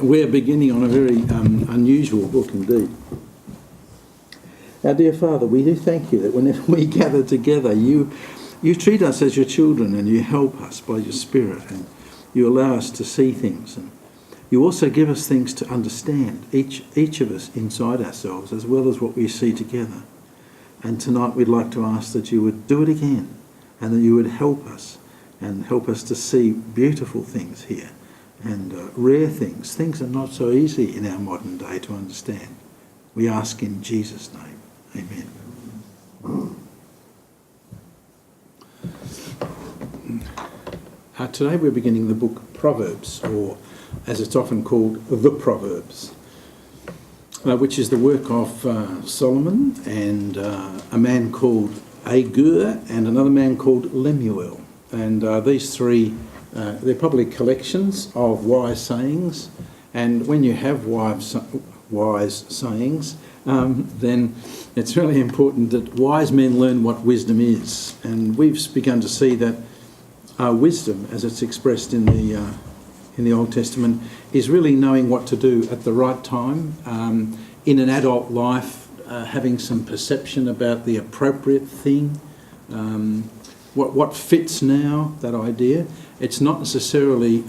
We're beginning on a very unusual book indeed. Our dear Father, we do thank you that whenever we gather together, you treat us as your children and you help us by your Spirit and you allow us to see things. And you also give us things to understand, each of us inside ourselves, as well as what we see together. And tonight we'd like to ask that you would do it again and that you would help us and help us to see beautiful things here and rare things that are not so easy in our modern day to understand. We ask in Jesus' name. Amen. Today we're beginning the book Proverbs, or as it's often called, the Proverbs, which is the work of Solomon and a man called Agur and another man called Lemuel. And these three, they're probably collections of wise sayings. And when you have wise sayings, then it's really important that wise men learn what wisdom is. And we've begun to see that wisdom, as it's expressed in the Old Testament, is really knowing what to do at the right time in an adult life, having some perception about the appropriate thing, what fits now, that idea. It's not necessarily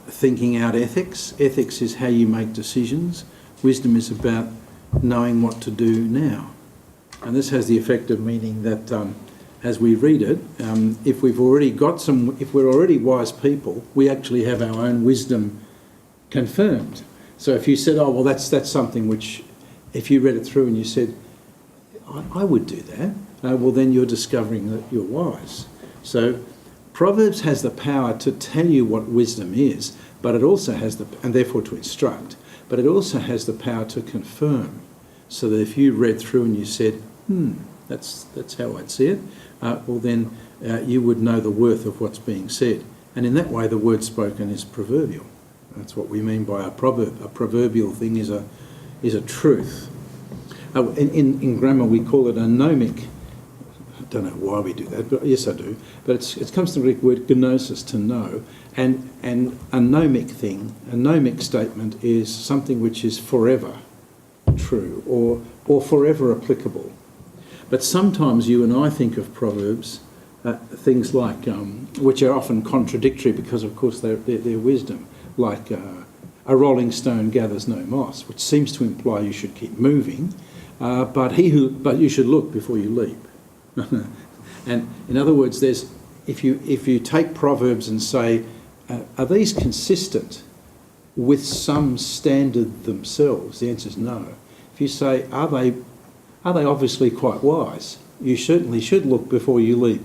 thinking out ethics. Ethics is how you make decisions. Wisdom is about knowing what to do now. And this has the effect of meaning that as we read it, if we're already wise people, we actually have our own wisdom confirmed. So if you said, oh, well, that's something which, if you read it through and you said, I would do that, well, then you're discovering that you're wise. So Proverbs has the power to tell you what wisdom is, but it also has and therefore to instruct, but it also has the power to confirm. So that if you read through and you said, that's how I'd see it, well then you would know the worth of what's being said. And in that way the word spoken is proverbial. That's what we mean by a proverb. A proverbial thing is a truth. In grammar we call it a gnomic. I don't know why we do that, but yes I do. But it comes from the Greek word gnosis, to know. And a gnomic thing, a gnomic statement is something which is forever true or forever applicable. But sometimes you and I think of Proverbs, things like, which are often contradictory because of course they're wisdom, like a rolling stone gathers no moss, which seems to imply you should keep moving, but you should look before you leap. And in other words, if you take Proverbs and say, are these consistent with some standard themselves? The answer is no. If you say, are they obviously quite wise? You certainly should look before you leap.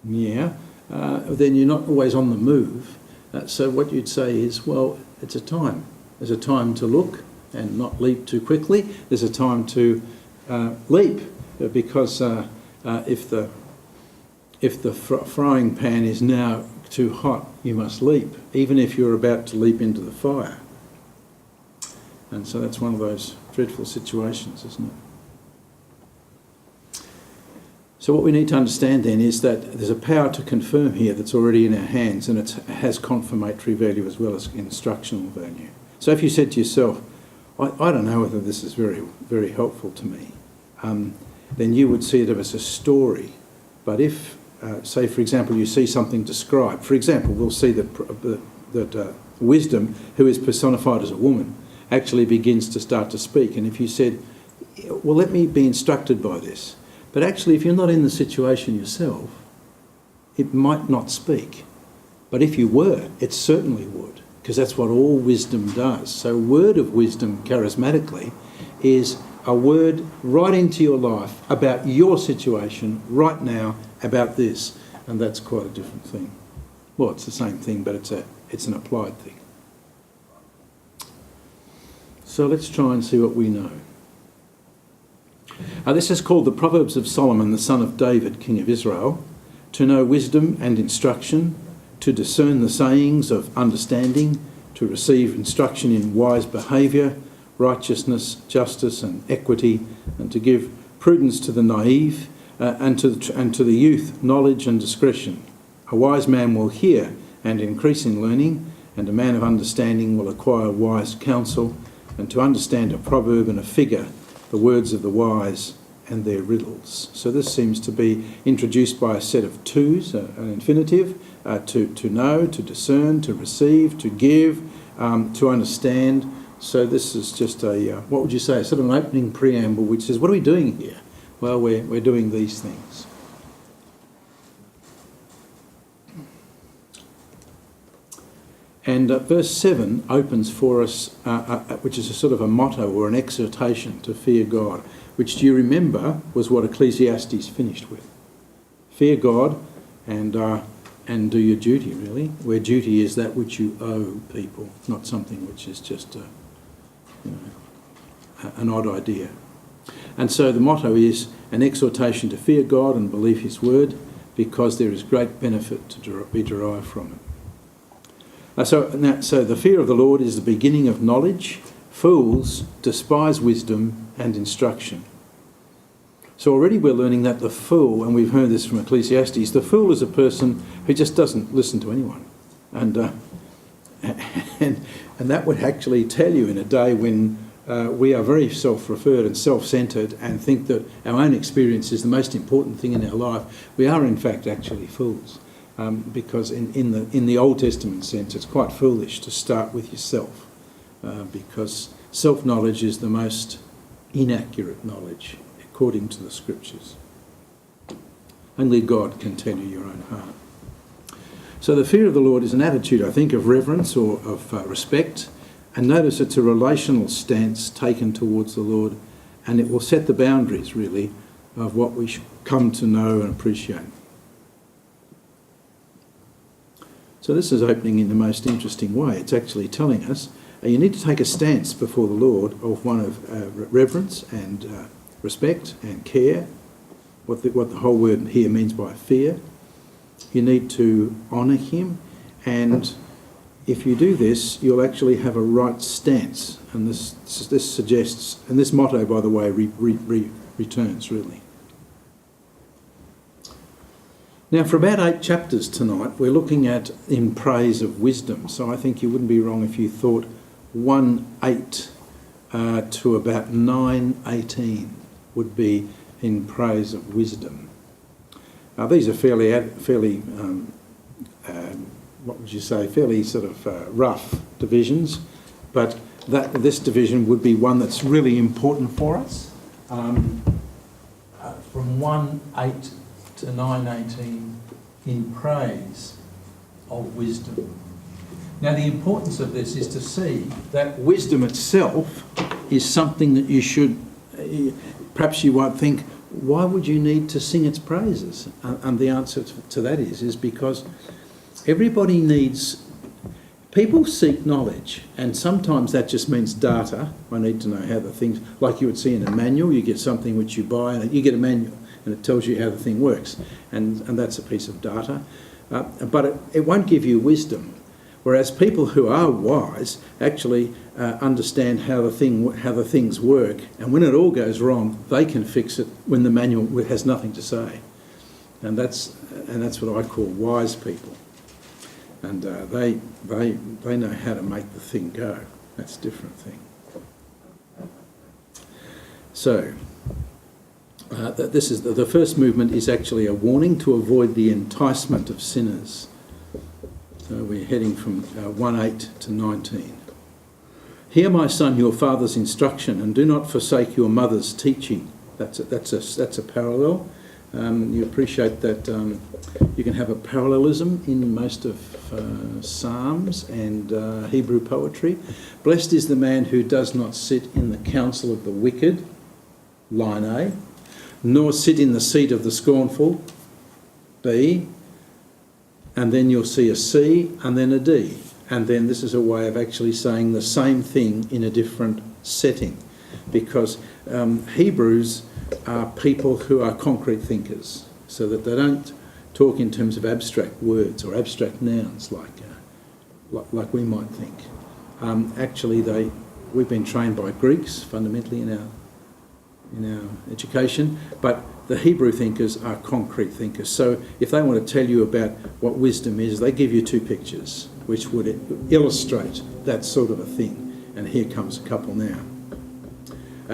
Yeah, then you're not always on the move. So what you'd say is, well, it's a time. There's a time to look and not leap too quickly. There's a time to leap because if the frying pan is now too hot, you must leap, even if you're about to leap into the fire. And so that's one of those dreadful situations, isn't it? So what we need to understand then is that there's a power to confirm here that's already in our hands, and it has confirmatory value as well as instructional value. So if you said to yourself, I don't know whether this is very, very helpful to me, then you would see it as a story. But if, say for example, you see something described, for example, we'll see that wisdom, who is personified as a woman, actually begins to start to speak. And if you said, well, let me be instructed by this, but actually if you're not in the situation yourself, it might not speak. But if you were, it certainly would, because that's what all wisdom does. So word of wisdom, charismatically, is a word right into your life about your situation right now, about this. And that's quite a different thing. Well, it's the same thing, but it's an applied thing. So let's try and see what we know. This is called the Proverbs of Solomon, the son of David, king of Israel, to know wisdom and instruction, to discern the sayings of understanding, to receive instruction in wise behaviour, righteousness, justice and equity, and to give prudence to the naive, and to the youth knowledge and discretion. A wise man will hear and increase in learning, and a man of understanding will acquire wise counsel, and to understand a proverb and a figure, the words of the wise and their riddles. So this seems to be introduced by a set of twos, an infinitive, to know, to discern, to receive, to give, to understand. So this is just a, what would you say, sort of an opening preamble which says, what are we doing here? Well, we're doing these things. And verse 7 opens for us, which is a sort of a motto or an exhortation to fear God, which, do you remember, was what Ecclesiastes finished with. Fear God and do your duty, really, where duty is that which you owe people, not something which is just an odd idea. And so the motto is an exhortation to fear God and believe his word, because there is great benefit to be derived from it. So the fear of the Lord is the beginning of knowledge. Fools despise wisdom and instruction. So already we're learning that the fool, and we've heard this from Ecclesiastes, the fool is a person who just doesn't listen to anyone. And that would actually tell you in a day when we are very self-referred and self-centred and think that our own experience is the most important thing in our life. We are in fact actually fools. Because in the Old Testament sense, it's quite foolish to start with yourself, because self-knowledge is the most inaccurate knowledge, according to the Scriptures. Only God can tell you your own heart. So the fear of the Lord is an attitude, I think, of reverence or of respect. And notice it's a relational stance taken towards the Lord, and it will set the boundaries, really, of what we should come to know and appreciate. So this is opening in the most interesting way. It's actually telling us you need to take a stance before the Lord of one of reverence and respect and care, what the whole word here means by fear. You need to honour him, and if you do this, you'll actually have a right stance. And this suggests, and this motto, by the way, returns, really. Now, for about 8 chapters tonight, we're looking at in praise of wisdom. So I think you wouldn't be wrong if you thought 1:8 to about 9:18 would be in praise of wisdom. These are fairly what would you say, fairly sort of rough divisions, but this division would be one that's really important for us. From 1:8 to 9:18 in praise of wisdom. Now the importance of this is to see that wisdom itself is something that you should, perhaps you might think, why would you need to sing its praises? And the answer to that is because everybody needs, people seek knowledge, and sometimes that just means data. I need to know how the things, like you would see in a manual, you get something which you buy, and you get a manual, and it tells you how the thing works, and that's a piece of data. But it won't give you wisdom. Whereas people who are wise actually understand how the things work, and when it all goes wrong, they can fix it when the manual has nothing to say. And that's what I call wise people. And they know how to make the thing go. That's a different thing. So. This is the first movement is actually a warning to avoid the enticement of sinners. So we're heading from 1:8 to 19. Hear, my son, your father's instruction, and do not forsake your mother's teaching. That's a parallel. You appreciate that you can have a parallelism in most of Psalms and Hebrew poetry. Blessed is the man who does not sit in the counsel of the wicked, line A, nor sit in the seat of the scornful, B, and then you'll see a C and then a D. And then this is a way of actually saying the same thing in a different setting, because Hebrews are people who are concrete thinkers, so that they don't talk in terms of abstract words or abstract nouns like we might think. Actually, we've been trained by Greeks fundamentally in our in our education, but the Hebrew thinkers are concrete thinkers. So if they want to tell you about what wisdom is, they give you two pictures which would illustrate that sort of a thing. And here comes a couple now.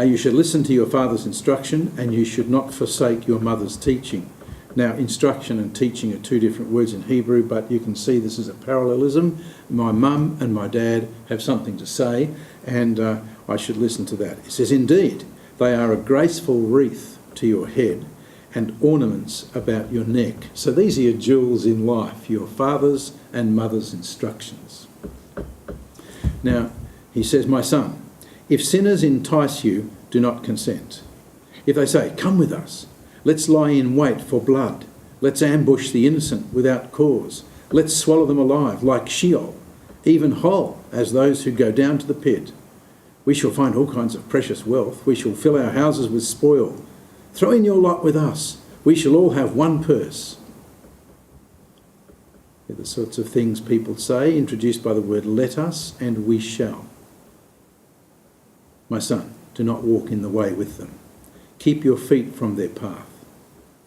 You should listen to your father's instruction, and you should not forsake your mother's teaching. Now, instruction and teaching are two different words in Hebrew, but you can see this is a parallelism. My mum and my dad have something to say, and I should listen to that. It says, indeed, they are a graceful wreath to your head and ornaments about your neck. So these are your jewels in life, your father's and mother's instructions. Now, he says, my son, if sinners entice you, do not consent. If they say, come with us, let's lie in wait for blood. Let's ambush the innocent without cause. Let's swallow them alive like Sheol, even whole as those who go down to the pit. We shall find all kinds of precious wealth. We shall fill our houses with spoil. Throw in your lot with us. We shall all have one purse. They're the sorts of things people say, introduced by the word let us and we shall. My son, do not walk in the way with them. Keep your feet from their path,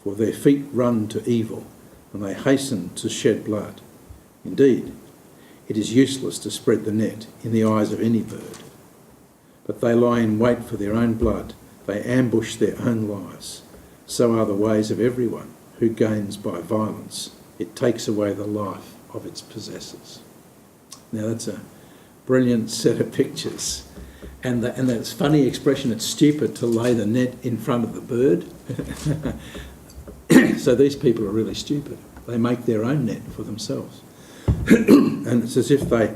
for their feet run to evil, and they hasten to shed blood. Indeed, it is useless to spread the net in the eyes of any bird. But they lie in wait for their own blood. They ambush their own lives. So are the ways of everyone who gains by violence. It takes away the life of its possessors. Now that's a brilliant set of pictures. And that funny expression, it's stupid to lay the net in front of the bird. So these people are really stupid. They make their own net for themselves. And it's as if they,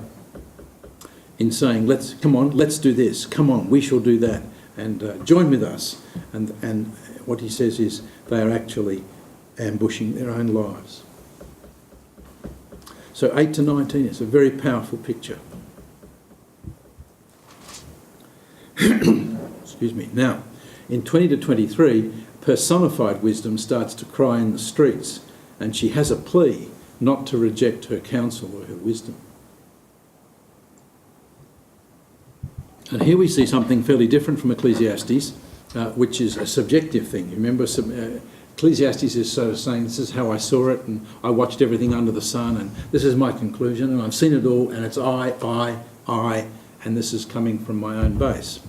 in saying, come on, let's do this. Come on, we shall do that. And join with us. And what he says is they are actually ambushing their own lives. So 8 to 19 is a very powerful picture. Excuse me. Now, in 20 to 23, personified wisdom starts to cry in the streets, and she has a plea not to reject her counsel or her wisdom. And here we see something fairly different from Ecclesiastes, which is a subjective thing. Remember, Ecclesiastes is sort of saying, this is how I saw it, and I watched everything under the sun, and this is my conclusion, and I've seen it all, and it's I, and this is coming from my own base.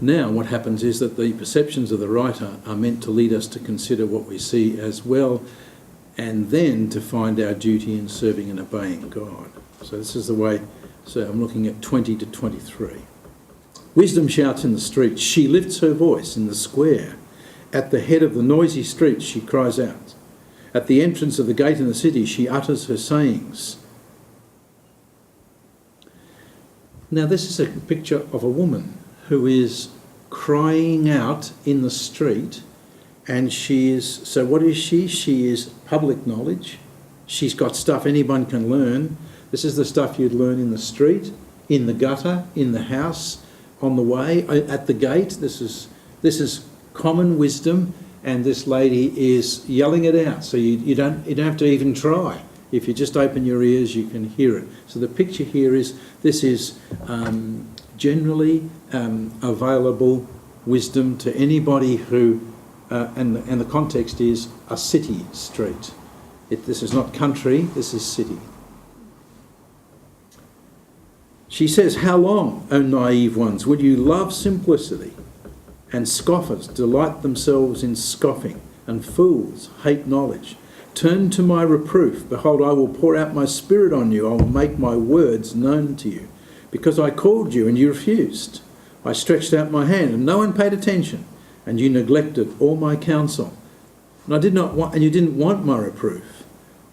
Now what happens is that the perceptions of the writer are meant to lead us to consider what we see as well, and then to find our duty in serving and obeying God. So this is the way, so I'm looking at 20 to 23. Wisdom shouts in the streets, she lifts her voice in the square. At the head of the noisy streets she cries out. At the entrance of the gate in the city she utters her sayings. Now this is a picture of a woman who is crying out in the street, and she is, so what is she? She is public knowledge. She's got stuff anyone can learn. This is the stuff you'd learn in the street, in the gutter, in the house, on the way, at the gate. This is common wisdom, and this lady is yelling it out. So you don't have to even try. If you just open your ears, you can hear it. So the picture here is, this is generally available wisdom to anybody who, and the context is a city street. This is not country, this is city. She says, how long, O naive ones, will you love simplicity? And scoffers delight themselves in scoffing, and fools hate knowledge. Turn to my reproof. Behold, I will pour out my spirit on you. I will make my words known to you. Because I called you and you refused. I stretched out my hand and no one paid attention. And you neglected all my counsel. And you didn't want my reproof.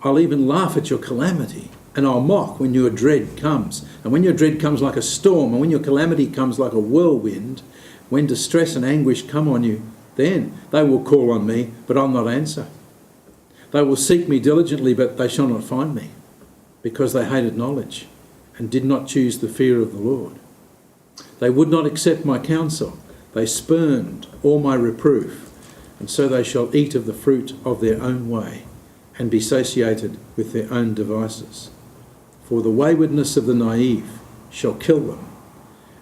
I'll even laugh at your calamity. And I'll mock when your dread comes. And when your dread comes like a storm, and when your calamity comes like a whirlwind, when distress and anguish come on you, then they will call on me, but I'll not answer. They will seek me diligently, but they shall not find me, because they hated knowledge and did not choose the fear of the Lord. They would not accept my counsel. They spurned all my reproof, and so they shall eat of the fruit of their own way and be satiated with their own devices. For the waywardness of the naive shall kill them,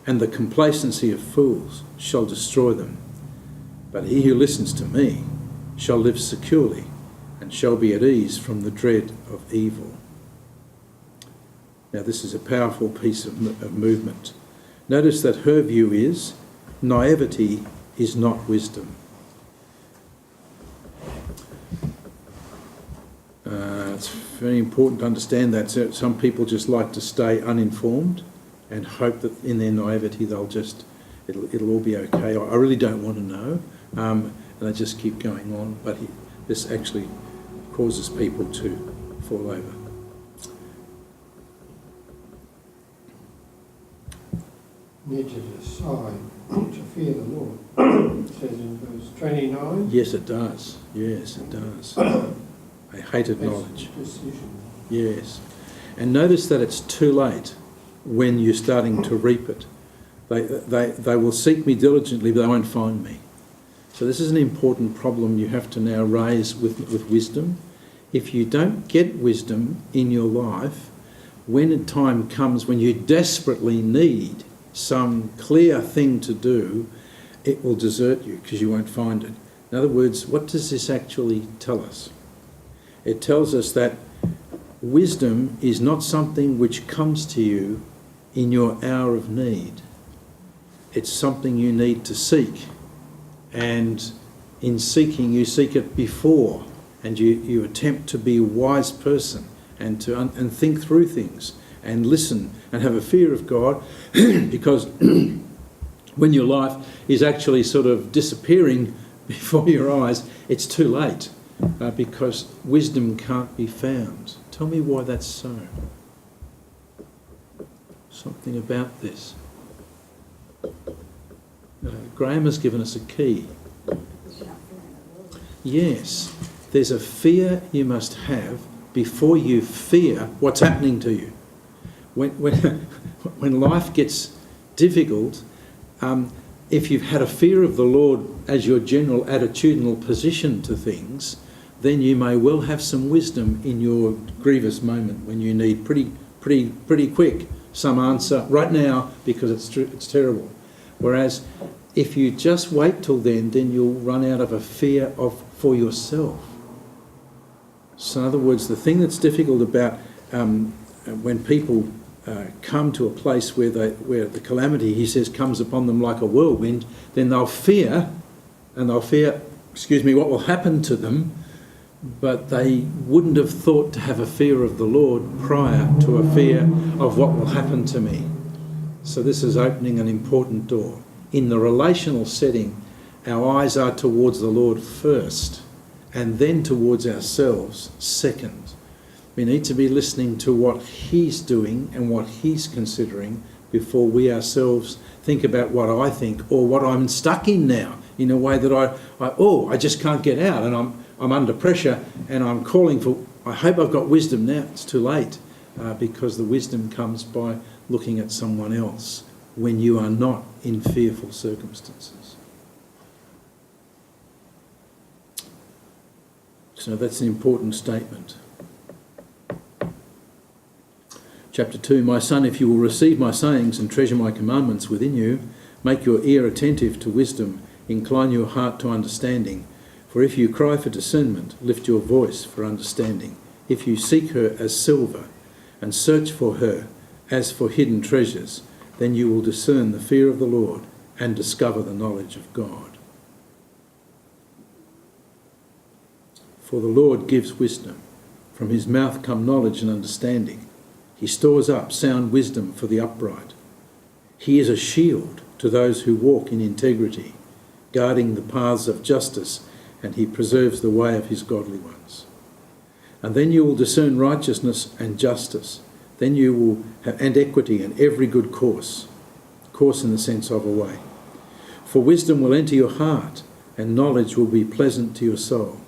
and the complacency of fools shall destroy them. But he who listens to me shall live securely and shall be at ease from the dread of evil. Now this is a powerful piece of movement. Notice that her view is naivety is not wisdom. It's very important to understand that. Some people just like to stay uninformed and hope that in their naivety it'll all be okay. I really don't want to know, and they just keep going on. But this actually causes people to fall over. Need to decide to fear the Lord. It says in verse 29. Yes, it does. Yes, it does. They hated knowledge. Decision. Yes. And notice that it's too late when you're starting to reap it. They will seek me diligently, but they won't find me. So this is an important problem you have to now raise with wisdom. If you don't get wisdom in your life, when a time comes when you desperately need some clear thing to do, it will desert you because you won't find it. In other words, what does this actually tell us? It tells us that wisdom is not something which comes to you in your hour of need. It's something you need to seek. And in seeking, you seek it before, and you attempt to be a wise person and think through things and listen and have a fear of God, because when your life is actually sort of disappearing before your eyes, it's too late, because wisdom can't be found. Tell me why that's so. Something about this. Graham has given us a key. Yes, there's a fear you must have before you fear what's happening to you. When life gets difficult, if you've had a fear of the Lord as your general attitudinal position to things, then you may well have some wisdom in your grievous moment when you need pretty quick some answer right now because it's terrible. Whereas if you just wait till then you'll run out of a fear for yourself. So in other words, the thing that's difficult about when people come to a place where the calamity, he says, comes upon them like a whirlwind, then they'll fear, what will happen to them, but they wouldn't have thought to have a fear of the Lord prior to a fear of what will happen to me. So this is opening an important door. In the relational setting, our eyes are towards the Lord first, and then towards ourselves second. We need to be listening to what He's doing and what He's considering before we ourselves think about what I think or what I'm stuck in now, in a way that I just can't get out, and I'm under pressure and I'm calling for, I hope I've got wisdom now. It's too late, because the wisdom comes by looking at someone else when you are not in fearful circumstances. So that's an important statement. Chapter 2, my son, if you will receive my sayings and treasure my commandments within you, make your ear attentive to wisdom, incline your heart to understanding. For if you cry for discernment, lift your voice for understanding. If you seek her as silver and search for her as for hidden treasures, then you will discern the fear of the Lord and discover the knowledge of God. For the Lord gives wisdom. From his mouth come knowledge and understanding. He stores up sound wisdom for the upright. He is a shield to those who walk in integrity, guarding the paths of justice, and he preserves the way of his godly ones. And then you will discern righteousness and justice. Then you will have, and equity and every good course in the sense of a way. For wisdom will enter your heart, and knowledge will be pleasant to your soul.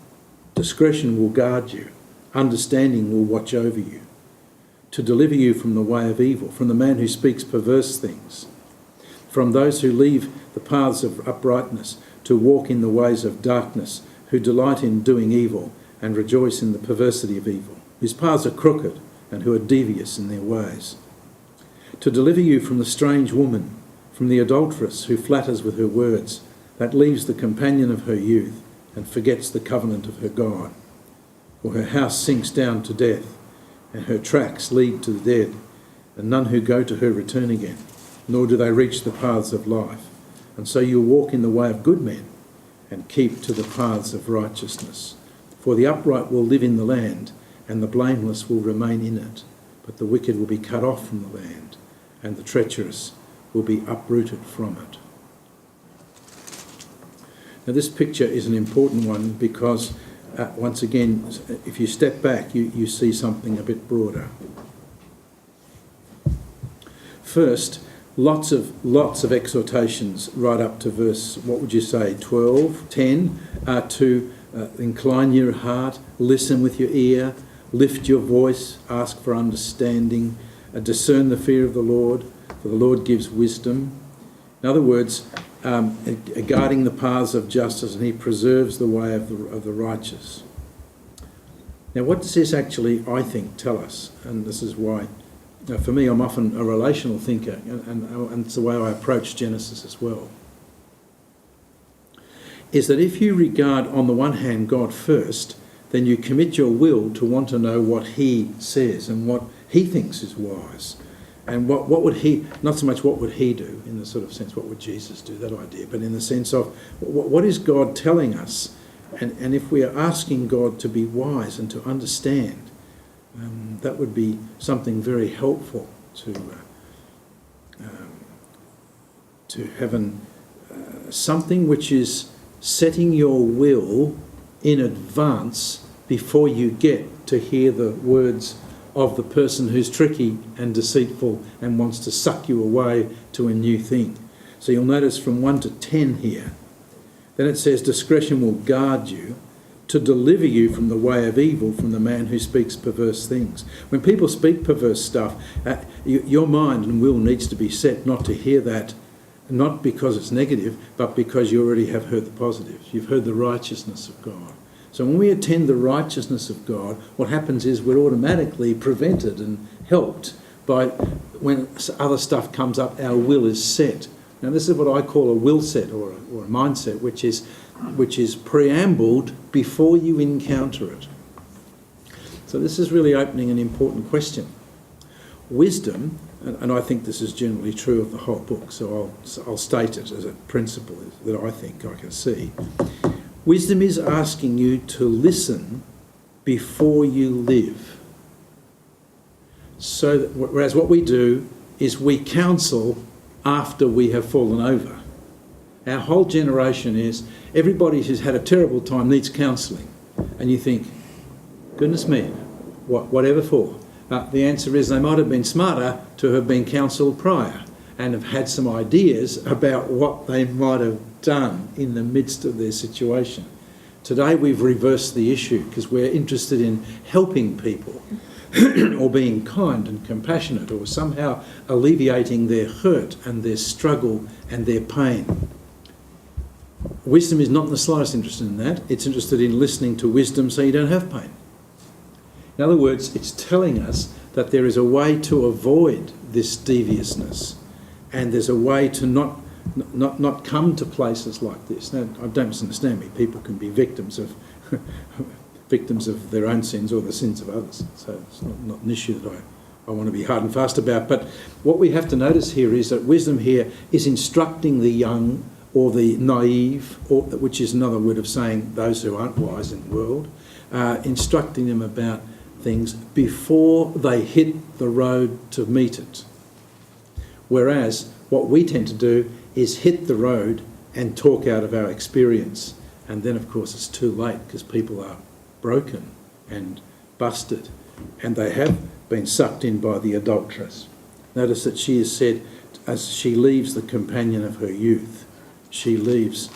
Discretion will guard you. Understanding will watch over you, to deliver you from the way of evil, from the man who speaks perverse things, from those who leave the paths of uprightness, to walk in the ways of darkness, who delight in doing evil and rejoice in the perversity of evil, whose paths are crooked and who are devious in their ways. To deliver you from the strange woman, from the adulteress who flatters with her words, that leaves the companion of her youth and forgets the covenant of her God. For her house sinks down to death, and her tracks lead to the dead, and none who go to her return again, nor do they reach the paths of life. And so you walk in the way of good men, and keep to the paths of righteousness. For the upright will live in the land, and the blameless will remain in it. But the wicked will be cut off from the land, and the treacherous will be uprooted from it. Now this picture is an important one because, once again, if you step back, you see something a bit broader. First, lots of exhortations right up to verse, what would you say, 12, 10, to incline your heart, listen with your ear, lift your voice, ask for understanding, discern the fear of the Lord, for the Lord gives wisdom. In other words, guarding the paths of justice, and he preserves the way of the righteous. Now, what does this actually, I think, tell us? And this is why, for me, I'm often a relational thinker, and it's the way I approach Genesis as well, is that if you regard, on the one hand, God first, then you commit your will to want to know what he says and what he thinks is wise. And what would he, not so much what would he do, in the sort of sense, what would Jesus do, that idea, but in the sense of what is God telling us? And if we are asking God to be wise and to understand, that would be something very helpful to heaven. Something which is setting your will in advance before you get to hear the words of the person who's tricky and deceitful and wants to suck you away to a new thing. So you'll notice from 1 to 10 here, then it says, discretion will guard you to deliver you from the way of evil, from the man who speaks perverse things. When people speak perverse stuff, your mind and will needs to be set not to hear that, not because it's negative, but because you already have heard the positives. You've heard the righteousness of God. So when we attend the righteousness of God, what happens is we're automatically prevented and helped by when other stuff comes up, our will is set. Now this is what I call a will set or a mindset, which is preambled before you encounter it. So this is really opening an important question. Wisdom, and I think this is generally true of the whole book, so I'll state it as a principle that I think I can see. Wisdom is asking you to listen before you live. So that, whereas what we do is we counsel after we have fallen over. Our whole generation is, everybody who's had a terrible time needs counselling. And you think, goodness me, whatever for? The answer is they might have been smarter to have been counselled prior and have had some ideas about what they might have done in the midst of their situation. Today we've reversed the issue because we're interested in helping people or being kind and compassionate or somehow alleviating their hurt and their struggle and their pain. Wisdom is not in the slightest interested in that. It's interested in listening to wisdom so you don't have pain. In other words, it's telling us that there is a way to avoid this deviousness, and there's a way to not come to places like this. Now, I don't misunderstand me. People can be victims of their own sins or the sins of others. So it's not an issue that I want to be hard and fast about. But what we have to notice here is that wisdom here is instructing the young or the naive, which is another word of saying those who aren't wise in the world, instructing them about things before they hit the road to meet it. Whereas what we tend to do is hit the road and talk out of our experience. And then, of course, it's too late because people are broken and busted and they have been sucked in by the adulteress. Notice that she is said, as she leaves the companion of her youth, she leaves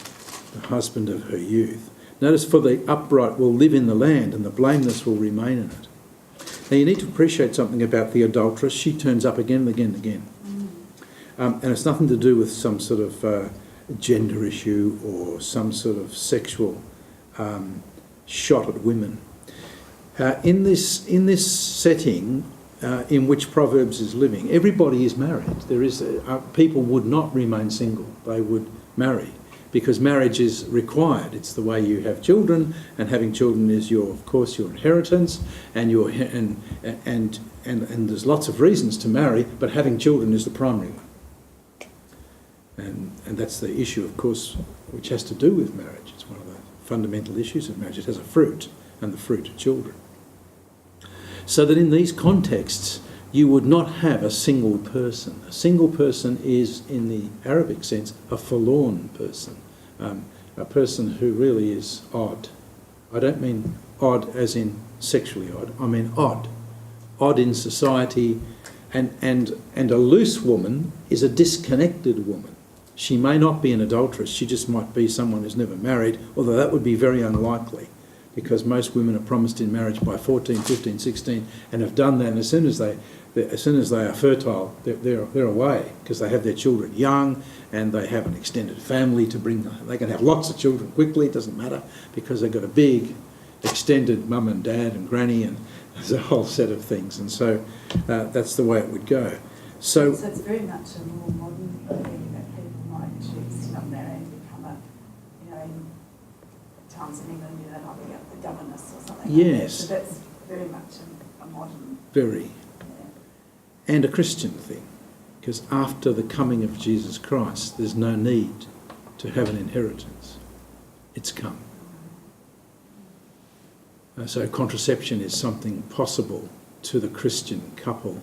the husband of her youth. Notice, for the upright will live in the land and the blameless will remain in it. Now you need to appreciate something about the adulteress. She turns up again and again and again. And it's nothing to do with some sort of gender issue or some sort of sexual shot at women. In this setting, in which Proverbs is living. Everybody is married. People would not remain single. They would marry, because marriage is required. It's the way you have children, and having children is of course your inheritance, and there's lots of reasons to marry, but having children is the primary one. And that's the issue, of course, which has to do with marriage. It's one of the fundamental issues of marriage. It has a fruit, and the fruit are children. So that in these contexts, you would not have a single person. A single person is, in the Arabic sense, a forlorn person, a person who really is odd. I don't mean odd as in sexually odd, I mean odd in society, and a loose woman is a disconnected woman. She may not be an adulteress, she just might be someone who's never married, although that would be very unlikely, because most women are promised in marriage by 14, 15, 16 and have done that, and as soon as they are fertile, they're away, because they have their children young and they have an extended family to bring them. They can have lots of children quickly, it doesn't matter, because they've got a big extended mum and dad and granny, and there's a whole set of things, and so that's the way it would go. So it's very much a more modern thing that people might choose to not marry and become in times in England, like the governess or something. Yes. Like that. So that's very much a modern. Very. Yeah. And a Christian thing, because after the coming of Jesus Christ, there's no need to have an inheritance. It's come. So contraception is something possible to the Christian couple,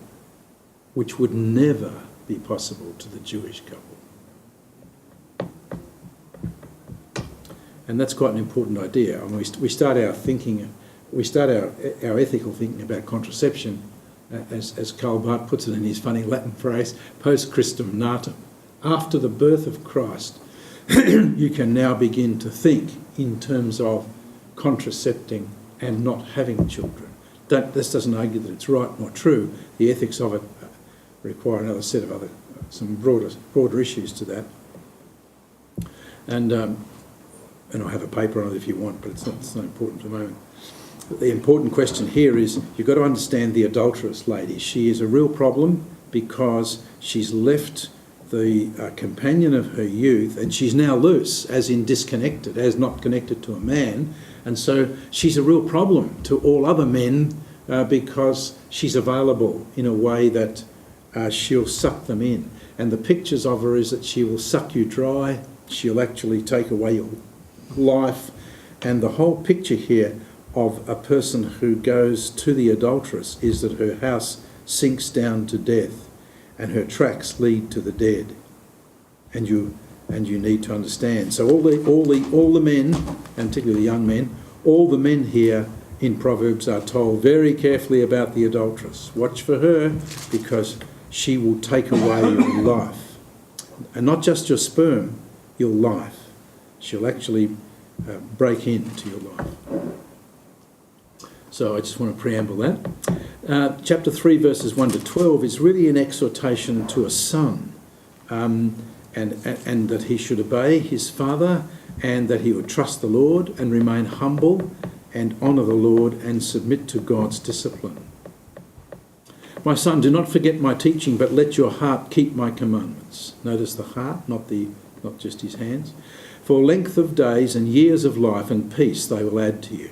which would never be possible to the Jewish couple. And that's quite an important idea. I mean, we start our ethical thinking about contraception, as Karl Barth puts it in his funny Latin phrase, post Christum natum. After the birth of Christ, you can now begin to think in terms of contracepting and not having children. This doesn't argue that it's right nor true. The ethics of it require another set of some broader issues to that. And I have a paper on it if you want, but it's not important for the moment. But the important question here is, you've got to understand the adulterous lady. She is a real problem because she's left the companion of her youth, and she's now loose, as in disconnected, as not connected to a man. And so she's a real problem to all other men because she's available in a way that she'll suck them in. And the pictures of her is that she will suck you dry, she'll actually take away your life. And the whole picture here of a person who goes to the adulteress is that her house sinks down to death and her tracks lead to the dead. And you need to understand. So all the men, and particularly the young men, all the men here in Proverbs are told very carefully about the adulteress. Watch for her, because she will take away your life. And not just your sperm, your life. She'll actually break into your life. So I just want to preamble that. Chapter 3, verses 1 to 12 is really an exhortation to a son, and that he should obey his father, and that he would trust the Lord and remain humble and honour the Lord and submit to God's discipline. My son, do not forget my teaching, but let your heart keep my commandments. Notice the heart, not just his hands. For length of days and years of life and peace they will add to you.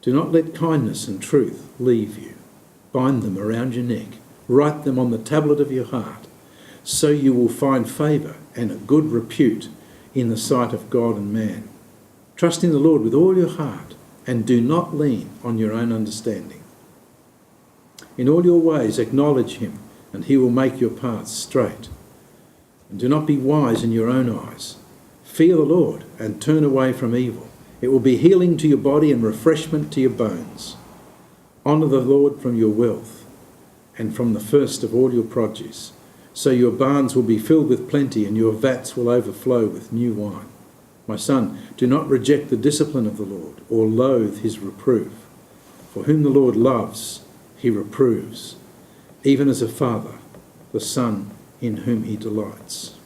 Do not let kindness and truth leave you. Bind them around your neck. Write them on the tablet of your heart. So you will find favour and a good repute in the sight of God and man. Trust in the Lord with all your heart, and do not lean on your own understanding. In all your ways acknowledge him, and he will make your paths straight. And do not be wise in your own eyes. Fear the Lord and turn away from evil. It will be healing to your body and refreshment to your bones. Honour the Lord from your wealth and from the first of all your produce. So your barns will be filled with plenty, and your vats will overflow with new wine. My son, do not reject the discipline of the Lord, or loathe his reproof. For whom the Lord loves, he reproves, even as a father, the son in whom he delights.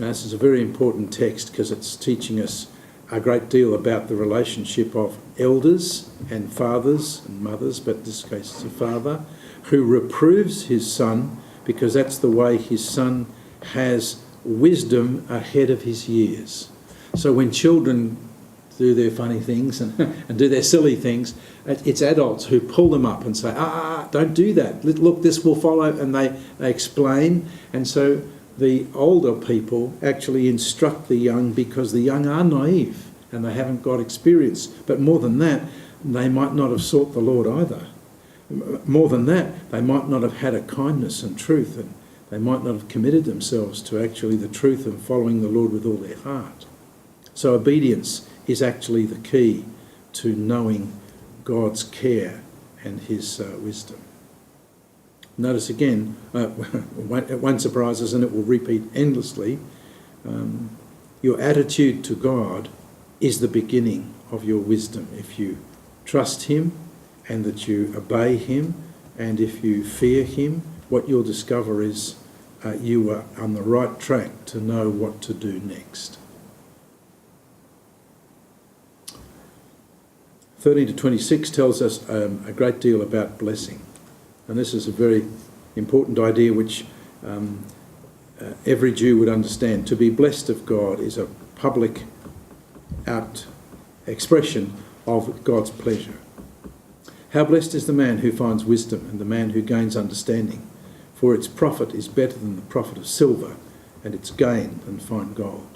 Now, this is a very important text because it's teaching us a great deal about the relationship of elders and fathers and mothers, but in this case it's a father, who reproves his son because that's the way his son has wisdom ahead of his years. So when children do their funny things and do their silly things, it's adults who pull them up and say, don't do that. Look, this will follow, and they explain. And so the older people actually instruct the young because the young are naive and they haven't got experience. But more than that, they might not have sought the Lord either. More than that, they might not have had a kindness and truth, and they might not have committed themselves to actually the truth and following the Lord with all their heart. So obedience is actually the key to knowing God's care and his wisdom. Notice again, it won't surprise us and it will repeat endlessly, your attitude to God is the beginning of your wisdom. If you trust him and that you obey him, and if you fear him, what you'll discover is you are on the right track to know what to do next. 13 to 26 tells us a great deal about blessing. And this is a very important idea which every Jew would understand. To be blessed of God is a public out expression of God's pleasure. How blessed is the man who finds wisdom and the man who gains understanding, for its profit is better than the profit of silver, and its gain than fine gold.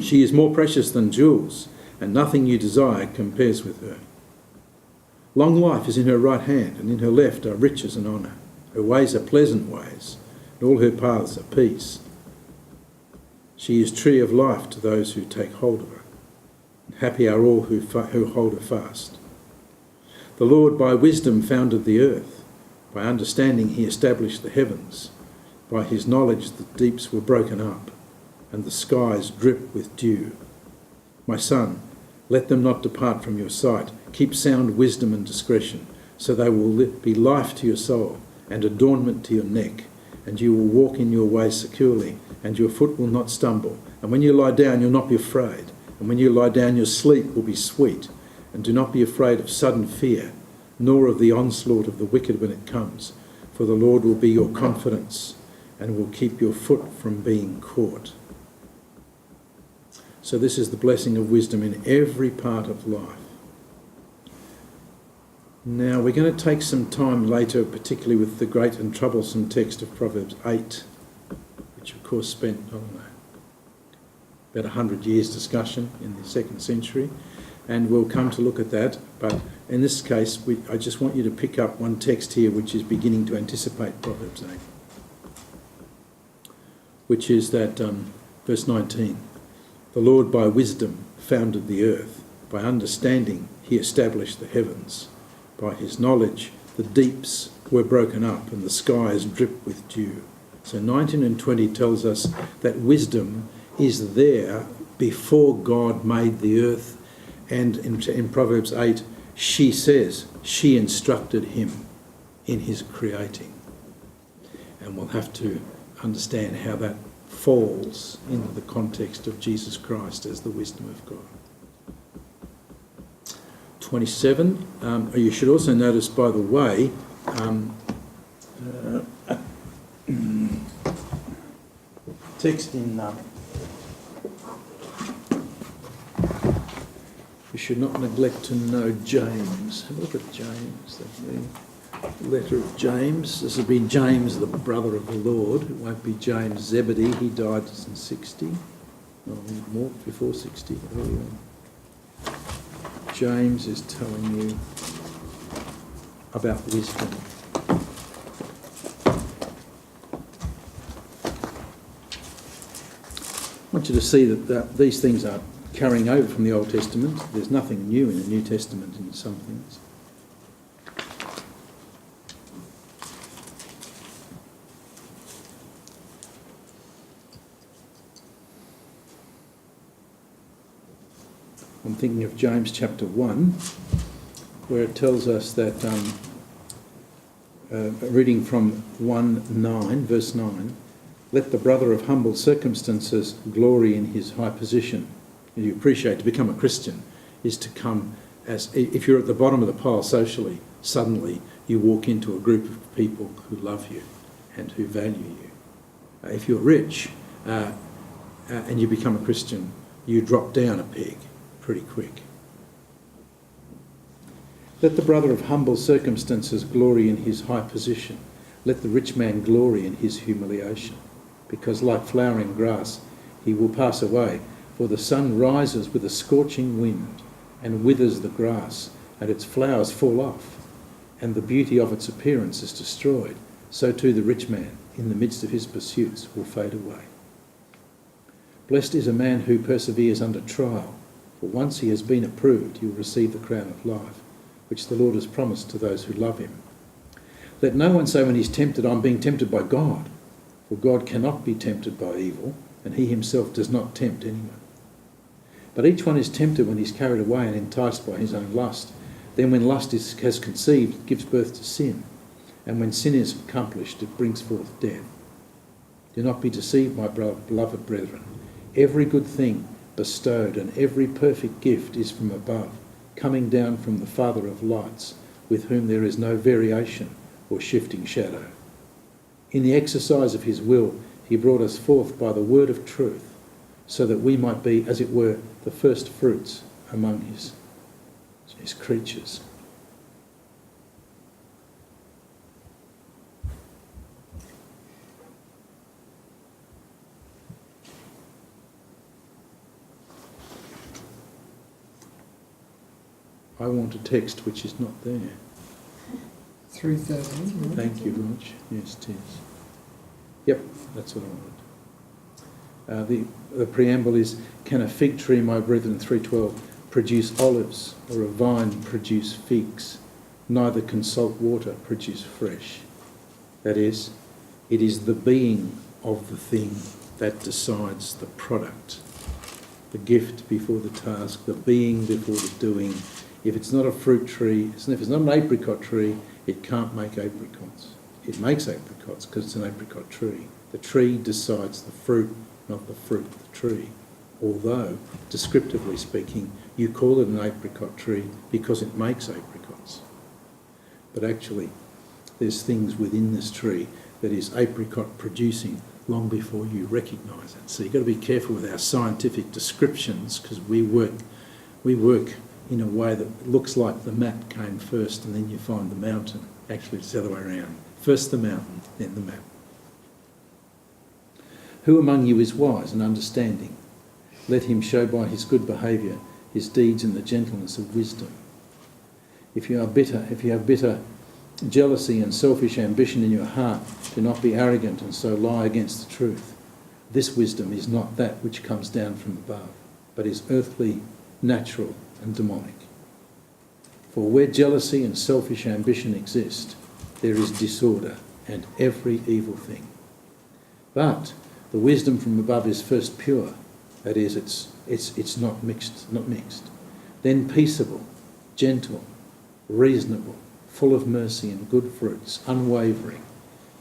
She is more precious than jewels, and nothing you desire compares with her. Long life is in her right hand, and in her left are riches and honour. Her ways are pleasant ways, and all her paths are peace. She is tree of life to those who take hold of her. Happy are all who hold her fast. The Lord by wisdom founded the earth. By understanding he established the heavens. By his knowledge the deeps were broken up, and the skies drip with dew. My son, let them not depart from your sight. Keep sound wisdom and discretion, so they will be life to your soul and adornment to your neck, and you will walk in your way securely, and your foot will not stumble. And when you lie down, you'll not be afraid. And when you lie down, your sleep will be sweet. And do not be afraid of sudden fear, nor of the onslaught of the wicked when it comes, for the Lord will be your confidence and will keep your foot from being caught. So this is the blessing of wisdom in every part of life. Now we're going to take some time later, particularly with the great and troublesome text of Proverbs 8, which of course spent, about 100 years discussion in the 2nd century, and we'll come to look at that. But in this case, I just want you to pick up one text here which is beginning to anticipate Proverbs 8, which is that verse 19. The Lord by wisdom founded the earth. By understanding he established the heavens. By his knowledge the deeps were broken up and the skies drip with dew. So 19 and 20 tells us that wisdom is there before God made the earth. And in Proverbs 8, she says she instructed him in his creating. And we'll have to understand how that falls into the context of Jesus Christ as the wisdom of God. 27, you should also notice, by the way, text in... we should not neglect to know James. Have a look at James, the letter of James. This will be James, the brother of the Lord. It won't be James Zebedee. He died in 60. No, more, before 60, early on. James is telling you about wisdom. I want you to see that these things are carrying over from the Old Testament. There's nothing new in the New Testament in some things. I'm thinking of James chapter 1, where it tells us that, reading from 1:9, verse 9, let the brother of humble circumstances glory in his high position, and you appreciate, to become a Christian is to come as, if you're at the bottom of the pile socially, suddenly you walk into a group of people who love you and who value you. If you're rich and you become a Christian, you drop down a peg pretty quick. Let the brother of humble circumstances glory in his high position. Let the rich man glory in his humiliation, because like flowering grass he will pass away, for the sun rises with a scorching wind and withers the grass, and its flowers fall off, and the beauty of its appearance is destroyed. So too the rich man, in the midst of his pursuits, will fade away. Blessed is a man who perseveres under trial, for once he has been approved, he will receive the crown of life, which the Lord has promised to those who love him. Let no one say when he's tempted, I'm being tempted by God, for God cannot be tempted by evil, and he himself does not tempt anyone. But each one is tempted when he's carried away and enticed by his own lust. Then when lust has conceived, it gives birth to sin. And when sin is accomplished, it brings forth death. Do not be deceived, my beloved brethren. Every good thing bestowed and every perfect gift is from above, coming down from the Father of lights, with whom there is no variation or shifting shadow. In the exercise of his will, he brought us forth by the word of truth, so that we might be, as it were, the first fruits among his creatures. I want a text which is not there. 3:13. Thank you, Rog. Yes, it is. Yep, that's what I wanted. The preamble is, can a fig tree, my brethren, 3:12, produce olives, or a vine produce figs? Neither can salt water produce fresh. That is, it is the being of the thing that decides the product. The gift before the task, the being before the doing. If it's not a fruit tree, if it's not an apricot tree, it can't make apricots. It makes apricots because it's an apricot tree. The tree decides the fruit, not the fruit of the tree. Although, descriptively speaking, you call it an apricot tree because it makes apricots. But actually, there's things within this tree that is apricot producing long before you recognise it. So you've got to be careful with our scientific descriptions, because we work in a way that looks like the map came first and then you find the mountain. Actually, it's the other way around. First the mountain, then the map. Who among you is wise and understanding? Let him show by his good behaviour his deeds in the gentleness of wisdom. If you have bitter jealousy and selfish ambition in your heart, do not be arrogant and so lie against the truth. This wisdom is not that which comes down from above, but is earthly, natural and demonic. For where jealousy and selfish ambition exist, there is disorder and every evil thing. But the wisdom from above is first pure, that is, it's not mixed. Then peaceable, gentle, reasonable, full of mercy and good fruits, unwavering,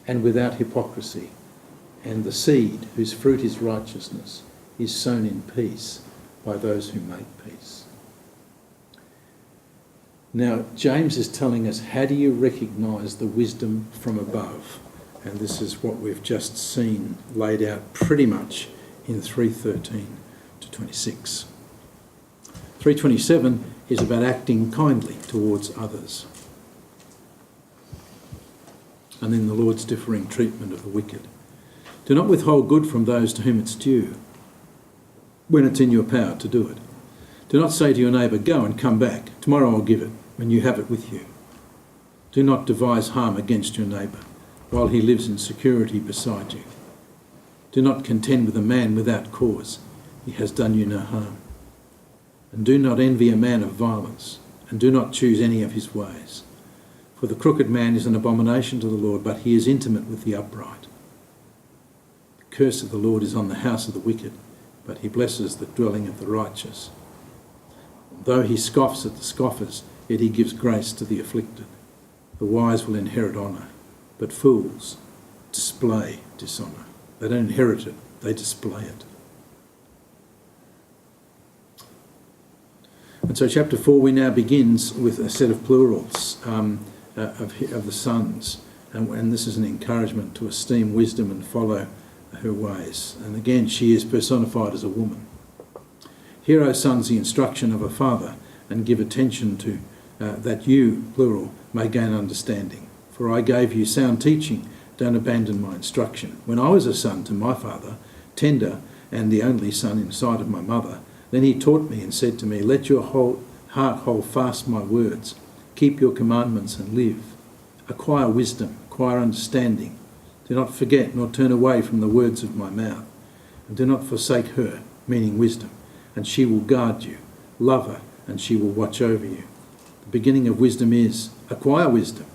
and without hypocrisy. And the seed, whose fruit is righteousness, is sown in peace by those who make peace. Now, James is telling us, how do you recognise the wisdom from above? And this is what we've just seen laid out pretty much in 3:13 to 26. 3:27 is about acting kindly towards others. And then the Lord's differing treatment of the wicked. Do not withhold good from those to whom it's due, when it's in your power to do it. Do not say to your neighbour, go and come back, tomorrow I'll give it, when you have it with you. Do not devise harm against your neighbour, while he lives in security beside you. Do not contend with a man without cause, he has done you no harm. And do not envy a man of violence, and do not choose any of his ways. For the crooked man is an abomination to the Lord, but he is intimate with the upright. The curse of the Lord is on the house of the wicked, but he blesses the dwelling of the righteous. Though he scoffs at the scoffers, yet he gives grace to the afflicted. The wise will inherit honour, but fools display dishonour. They don't inherit it, they display it. And so chapter 4 we now begins with a set of plurals of the sons. And this is an encouragement to esteem wisdom and follow her ways. And again, she is personified as a woman. Hear, O sons, the instruction of a father, and give attention to that you, plural, may gain understanding. For I gave you sound teaching, don't abandon my instruction. When I was a son to my father, tender and the only son inside of my mother, then he taught me and said to me, let your whole heart hold fast my words, keep your commandments and live. Acquire wisdom, acquire understanding. Do not forget nor turn away from the words of my mouth. And do not forsake her, meaning wisdom, and she will guard you. Love her, and she will watch over you. The beginning of wisdom is acquire wisdom,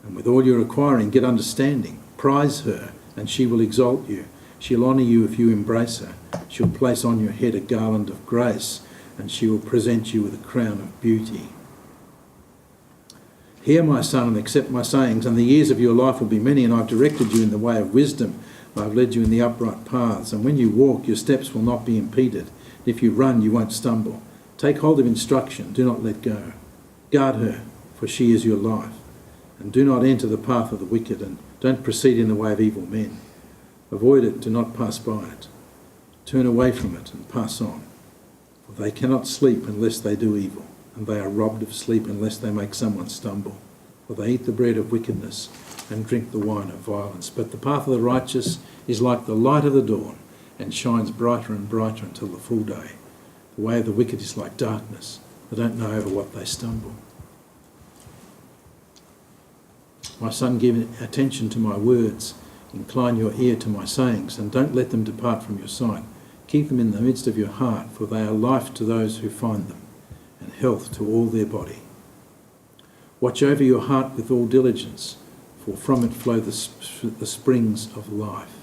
and with all your acquiring get understanding. Prize her, and she will exalt you. She'll honour you if you embrace her. She'll place on your head a garland of grace, and she will present you with a crown of beauty. Hear, my son, and accept my sayings, and the years of your life will be many, and I've directed you in the way of wisdom. I've led you in the upright paths, and when you walk, your steps will not be impeded. If you run, you won't stumble. Take hold of instruction, do not let go. Guard her, for she is your life. And do not enter the path of the wicked, and don't proceed in the way of evil men. Avoid it, do not pass by it. Turn away from it and pass on. For they cannot sleep unless they do evil, and they are robbed of sleep unless they make someone stumble. For they eat the bread of wickedness and drink the wine of violence. But the path of the righteous is like the light of the dawn, and shines brighter and brighter until the full day. The way of the wicked is like darkness. They don't know over what they stumble. My son, give attention to my words. Incline your ear to my sayings, and don't let them depart from your sight. Keep them in the midst of your heart, for they are life to those who find them, and health to all their body. Watch over your heart with all diligence, for from it flow the springs of life.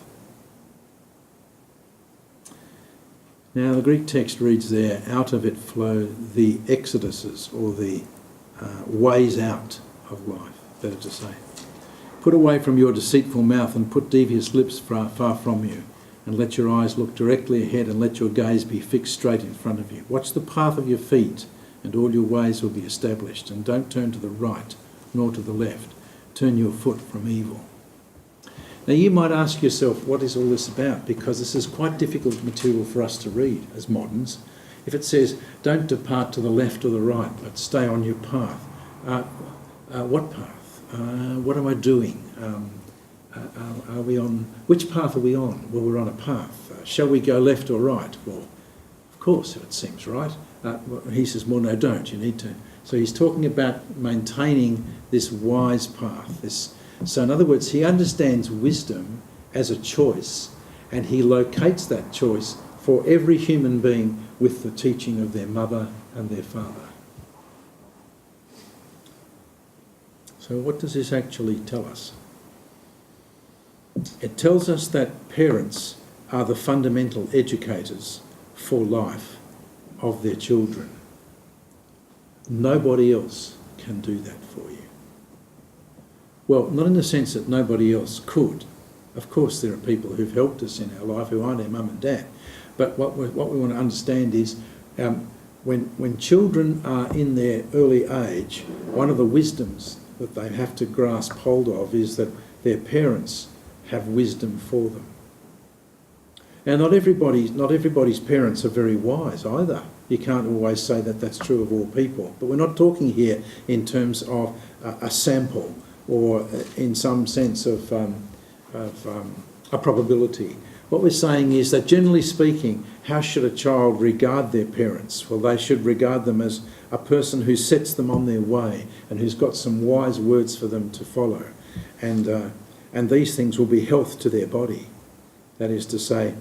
Now the Greek text reads there, out of it flow the exoduses, or the ways out of life, better to say. Put away from your deceitful mouth and put devious lips far from you, and let your eyes look directly ahead and let your gaze be fixed straight in front of you. Watch the path of your feet, and all your ways will be established, and don't turn to the right nor to the left. Turn your foot from evil. Now you might ask yourself, what is all this about? Because this is quite difficult material for us to read as moderns. If it says, don't depart to the left or the right, but stay on your path. What path? What am I doing? Are we on? Which path are we on? Well, we're on a path. Shall we go left or right? Well, of course, if it seems right. He says, well, no, don't. You need to. So he's talking about maintaining this wise path. So in other words, he understands wisdom as a choice, and he locates that choice for every human being with the teaching of their mother and their father. So what does this actually tell us? It tells us that parents are the fundamental educators for life of their children. Nobody else can do that for you. Well, not in the sense that nobody else could. Of course, there are people who've helped us in our life who aren't our mum and dad. But what we want to understand is when children are in their early age, one of the wisdoms that they have to grasp hold of is that their parents have wisdom for them. Now, not everybody's parents are very wise either. You can't always say that that's true of all people. But we're not talking here in terms of a sample or in some sense of a probability. What we're saying is that generally speaking, how should a child regard their parents? Well, they should regard them as a person who sets them on their way and who's got some wise words for them to follow. And these things will be health to their body. That is to say,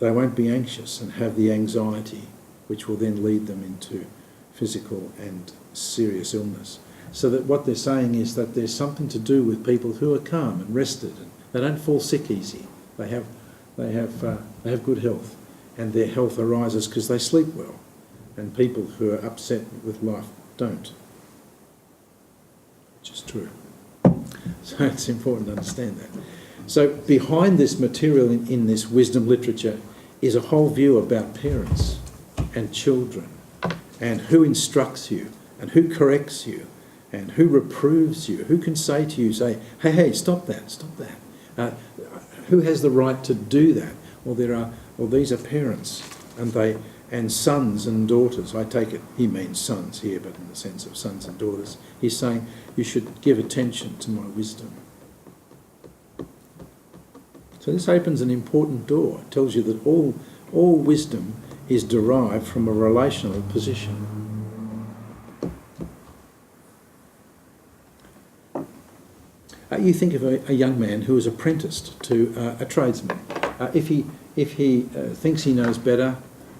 they won't be anxious and have the anxiety, which will then lead them into physical and serious illness. So that what they're saying is that there's something to do with people who are calm and rested. And they don't fall sick easy. They have good health, and their health arises because they sleep well. And people who are upset with life don't, which is true. So it's important to understand that. So behind this material in this wisdom literature is a whole view about parents and children and who instructs you, and who corrects you, and who reproves you? Who can say to you, hey, stop that. Who has the right to do that? Well, these are parents, and sons and daughters. I take it he means sons here, but in the sense of sons and daughters. He's saying you should give attention to my wisdom. So this opens an important door. It tells you that all wisdom is derived from a relational position. You think of a young man who is apprenticed to a tradesman. If he thinks he knows better,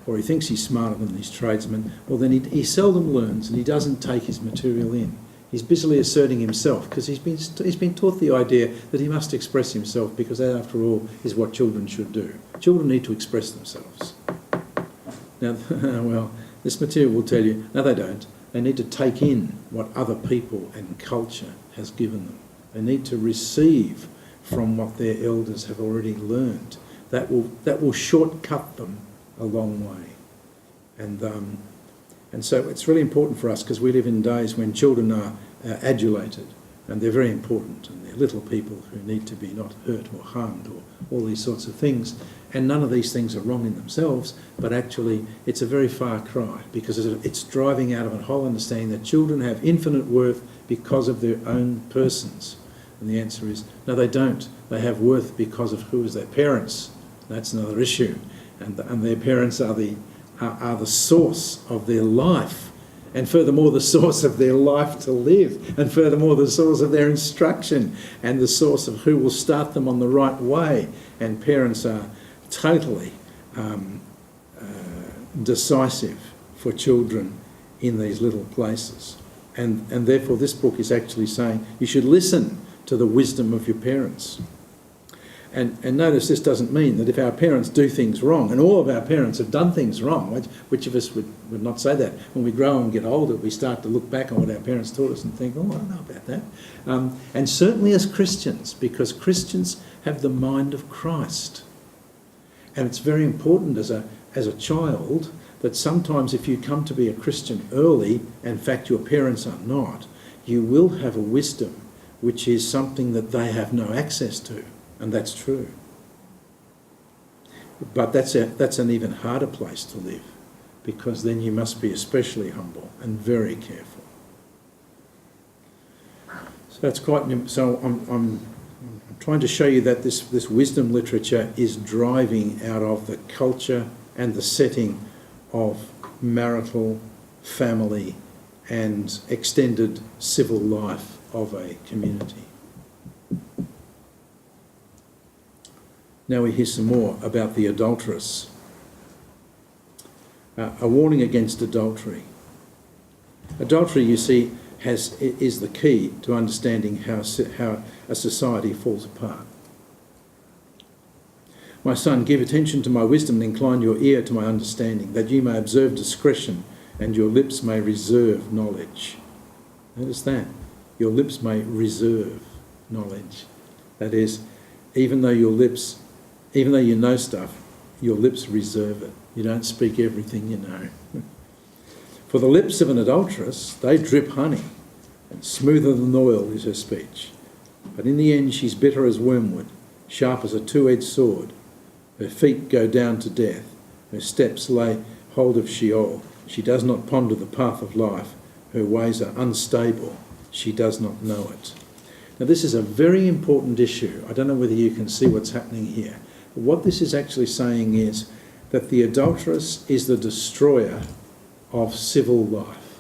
or he thinks he's smarter than these tradesmen, well then he seldom learns and he doesn't take his material in. He's busily asserting himself because he's been taught the idea that he must express himself, because that, after all, is what children should do. Children need to express themselves. Now, well, this material will tell you, no, they don't. They need to take in what other people and culture has given them. They need to receive from what their elders have already learned. That will shortcut them a long way. And so it's really important for us, because we live in days when children are adulated, and they're very important, and they're little people who need to be not hurt or harmed or all these sorts of things. And none of these things are wrong in themselves, but actually it's a very far cry, because it's driving out of a whole understanding that children have infinite worth because of their own persons. And the answer is, no, they don't. They have worth because of who is their parents. That's another issue. And their parents are the source of their life, and furthermore the source of their life to live, and furthermore the source of their instruction, and the source of who will start them on the right way. And parents are totally decisive for children in these little places. And therefore this book is actually saying you should listen to the wisdom of your parents. And notice this doesn't mean that if our parents do things wrong, and all of our parents have done things wrong, which of us would not say that? When we grow and get older, we start to look back on what our parents taught us and think, oh, I don't know about that. And certainly as Christians, because Christians have the mind of Christ. And it's very important as a child that sometimes if you come to be a Christian early, and in fact your parents are not, you will have a wisdom which is something that they have no access to. And that's true. But that's an even harder place to live, because then you must be especially humble and very careful. So that's quite. So I'm trying to show you that this wisdom literature is driving out of the culture and the setting of marital, family, and extended civil life of a community. Now we hear some more about the adulteress. A warning against adultery. Adultery, you see, is the key to understanding how a society falls apart. My son, give attention to my wisdom and incline your ear to my understanding, that you may observe discretion and your lips may reserve knowledge. Notice that. Your lips may reserve knowledge. That is, even though you know stuff, your lips reserve it. You don't speak everything you know. For the lips of an adulteress, they drip honey, and smoother than oil is her speech. But in the end she's bitter as wormwood, sharp as a two-edged sword. Her feet go down to death. Her steps lay hold of Sheol. She does not ponder the path of life. Her ways are unstable. She does not know it. Now this is a very important issue. I don't know whether you can see what's happening here. What this is actually saying is that the adulteress is the destroyer of civil life,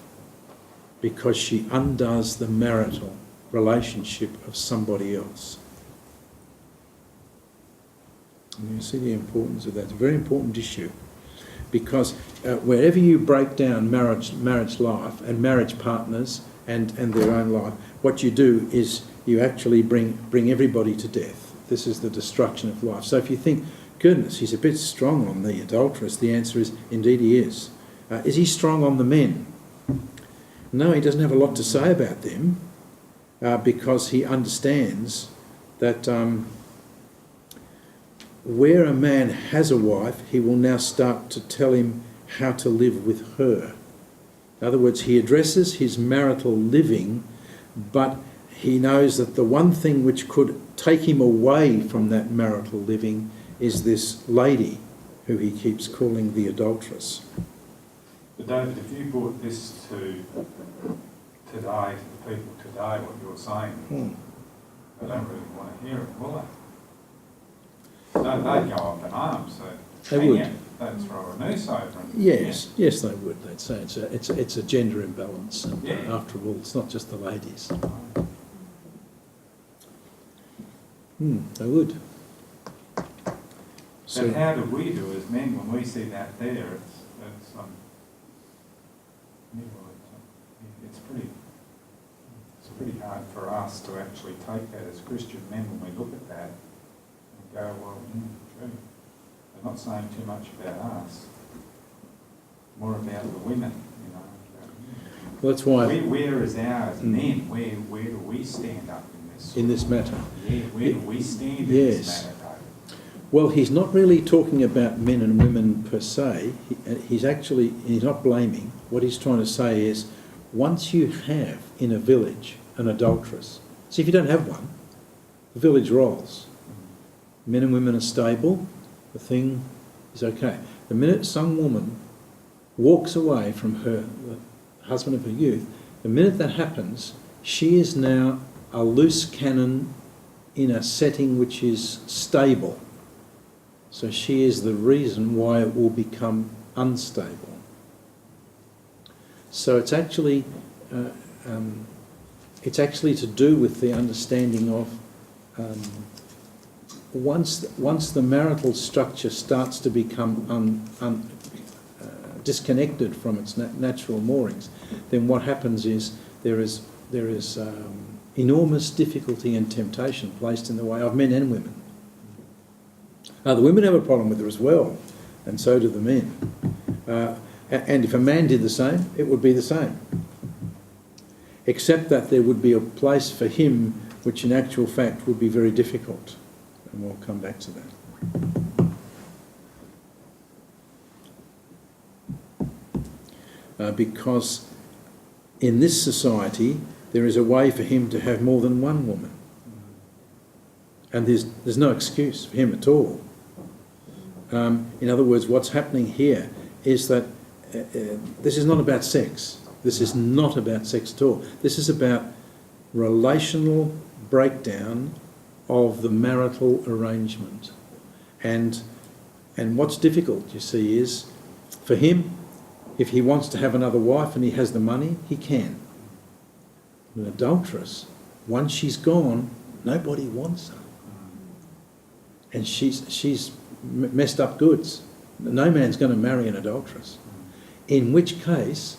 because she undoes the marital relationship of somebody else. And you see the importance of that. It's a very important issue, because wherever you break down marriage life and marriage partners and their own life, what you do is you actually bring everybody to death. This is the destruction of life. So if you think, goodness, he's a bit strong on the adulteress, the answer is, indeed he is. Is he strong on the men? No, he doesn't have a lot to say about them, because he understands that where a man has a wife, he will now start to tell him how to live with her. In other words, he addresses his marital living, but he knows that the one thing which could take him away from that marital living is this lady who he keeps calling the adulteress. But David, if you brought this to today, to the people today, what you're saying, they don't really want to hear it, will they? They'd go up in arms. They would. They'd throw a noose over them. Yes, yes, they would. They'd say it's a gender imbalance, and Yeah. after all, it's not just the ladies. They would. So how do we do as men when we see that there? It's pretty hard for us to actually take that as Christian men when we look at that and go, well, true. They're not saying too much about us, more about the women, you know. Well, that's why. Where is ours, men? Where do we stand up in this? In this matter. Yeah, where do we stand in Yes. this matter, David? Well, he's not really talking about men and women per se. He's not blaming. What he's trying to say is, once you have in a village an adulteress, see, if you don't have one, the village rolls. Men and women are stable, the thing is okay. The minute some woman walks away from the husband of her youth, the minute that happens, she is now a loose cannon in a setting which is stable. So she is the reason why it will become unstable. So it's actually to do with the understanding of once the marital structure starts to become disconnected from its natural moorings, then what happens is there is enormous difficulty and temptation placed in the way of men and women. The women have a problem with it as well, and so do the men. And if a man did the same, it would be the same. Except that there would be a place for him which in actual fact would be very difficult. And we'll come back to that. Because in this society, there is a way for him to have more than one woman. And there's no excuse for him at all. In other words, what's happening here is that this is not about sex. This is not about sex at all. This is about relational breakdown of the marital arrangement. And what's difficult, you see, is for him, if he wants to have another wife and he has the money, he can. An adulteress, once she's gone, nobody wants her. And she's messed up goods. No man's going to marry an adulteress. In which case,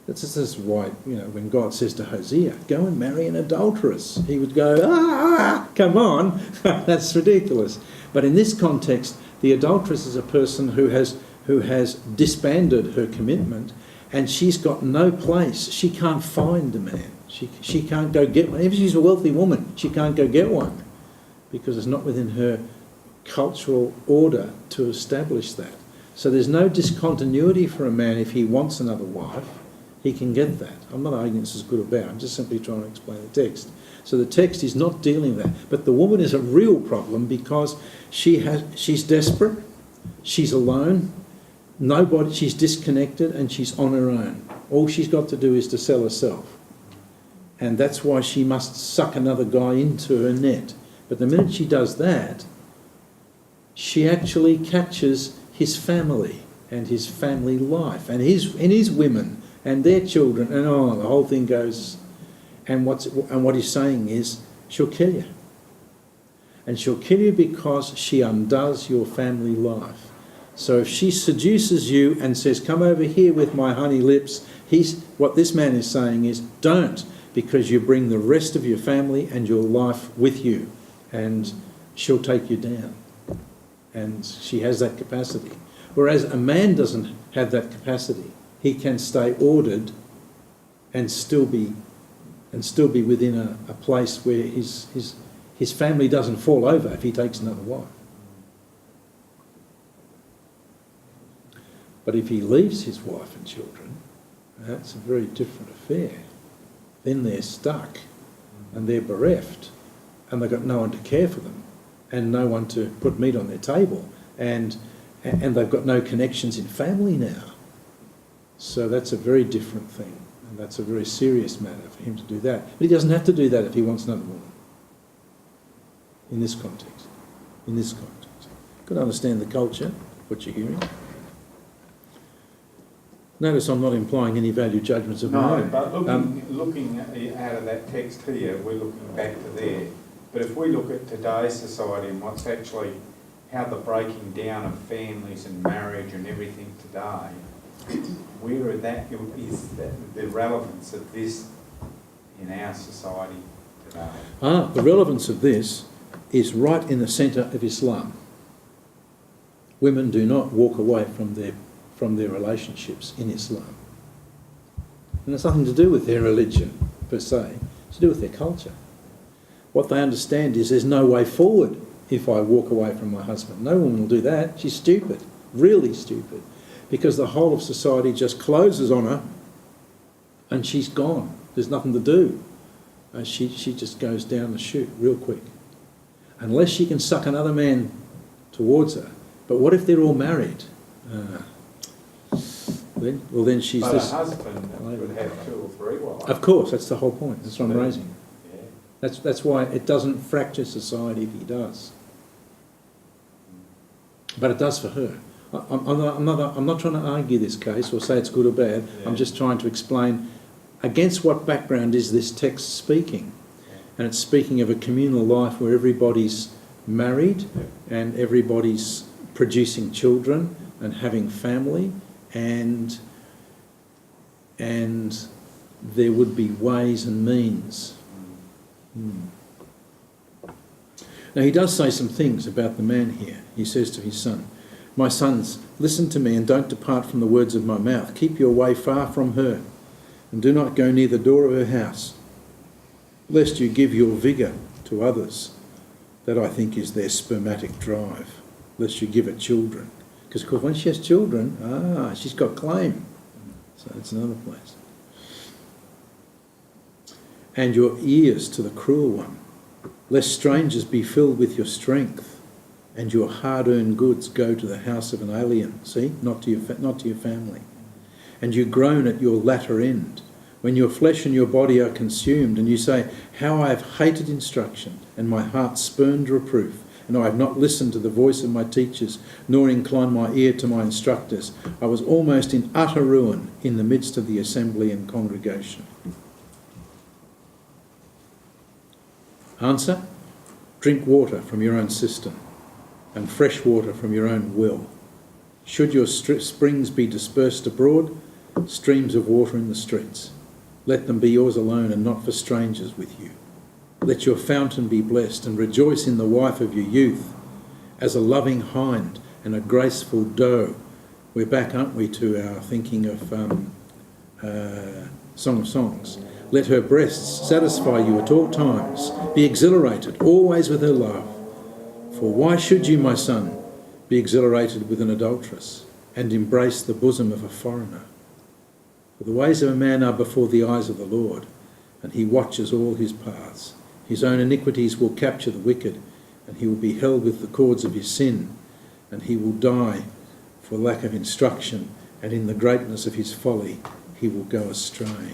this is why, when God says to Hosea, go and marry an adulteress, he would go, come on, that's ridiculous. But in this context, the adulteress is a person who has disbanded her commitment, and she's got no place. She can't find a man. She can't go get one. If she's a wealthy woman, she can't go get one because it's not within her cultural order to establish that. So there's no discontinuity for a man if he wants another wife. He can get that. I'm not arguing this is good or bad. I'm just simply trying to explain the text. So the text is not dealing with that. But the woman is a real problem because she's desperate, she's alone, she's disconnected, and she's on her own. All she's got to do is to sell herself. And that's why she must suck another guy into her net. But the minute she does that, she actually catches his family and his family life and his women and their children, and the whole thing goes. And what he's saying is, she'll kill you. And she'll kill you because she undoes your family life. So if she seduces you and says, come over here with my honey lips, what this man is saying is, don't, because you bring the rest of your family and your life with you, and she'll take you down. And she has that capacity. Whereas a man doesn't have that capacity. He can stay ordered and still be within a place where his family doesn't fall over if he takes another wife. But if he leaves his wife and children, That's a very different affair. Then they're stuck and they're bereft and they've got no one to care for them and no one to put meat on their table and they've got no connections in family now. So that's a very different thing, and that's a very serious matter for him to do that. But he doesn't have to do that if he wants another woman. In this context. In this context. Got to understand the culture, what you're hearing. Notice I'm not implying any value judgments of my own. But looking out of that text here, we're looking back to there. But if we look at today's society and what's actually, how the breaking down of families and marriage and everything today, where is the relevance of this in our society today? The relevance of this is right in the centre of Islam. Women do not walk away from their relationships in Islam. And it's nothing to do with their religion, per se. It's to do with their culture. What they understand is there's no way forward if I walk away from my husband. No woman will do that. She's stupid, really stupid, because the whole of society just closes on her and she's gone. There's nothing to do. She just goes down the chute real quick. Unless she can suck another man towards her. But what if they're all married? Then she's but this... a husband would have 2 or 3 wives. Of course, that's the whole point. That's what I'm raising. Yeah. That's why it doesn't fracture society if he does. But it does for her. I'm not trying to argue this case or say it's good or bad. Yeah. I'm just trying to explain against what background is this text speaking. And it's speaking of a communal life where everybody's married and everybody's producing children and having family, and there would be ways and means. Now he does say some things about the man here. He says to his son, "My sons, listen to me and don't depart from the words of my mouth. Keep your way far from her and do not go near the door of her house, lest you give your vigour to others. That, I think, is their spermatic drive. Lest you give her children." Because when she has children, she's got claim. So that's another place. "And your ears to the cruel one, lest strangers be filled with your strength, and your hard-earned goods go to the house of an alien." See, not to your family. "And you groan at your latter end, when your flesh and your body are consumed, and you say, 'How I have hated instruction, and my heart spurned reproof, and I have not listened to the voice of my teachers, nor inclined my ear to my instructors. I was almost in utter ruin in the midst of the assembly and congregation.'" Answer: drink water from your own cistern, and fresh water from your own well. Should your springs be dispersed abroad, streams of water in the streets, let them be yours alone and not for strangers with you. Let your fountain be blessed, and rejoice in the wife of your youth, as a loving hind and a graceful doe. We're back, aren't we, to our thinking of Song of Songs. "Let her breasts satisfy you at all times. Be exhilarated always with her love. For why should you, my son, be exhilarated with an adulteress, and embrace the bosom of a foreigner? For the ways of a man are before the eyes of the Lord, and he watches all his paths. His own iniquities will capture the wicked, and he will be held with the cords of his sin, and he will die for lack of instruction, and in the greatness of his folly he will go astray."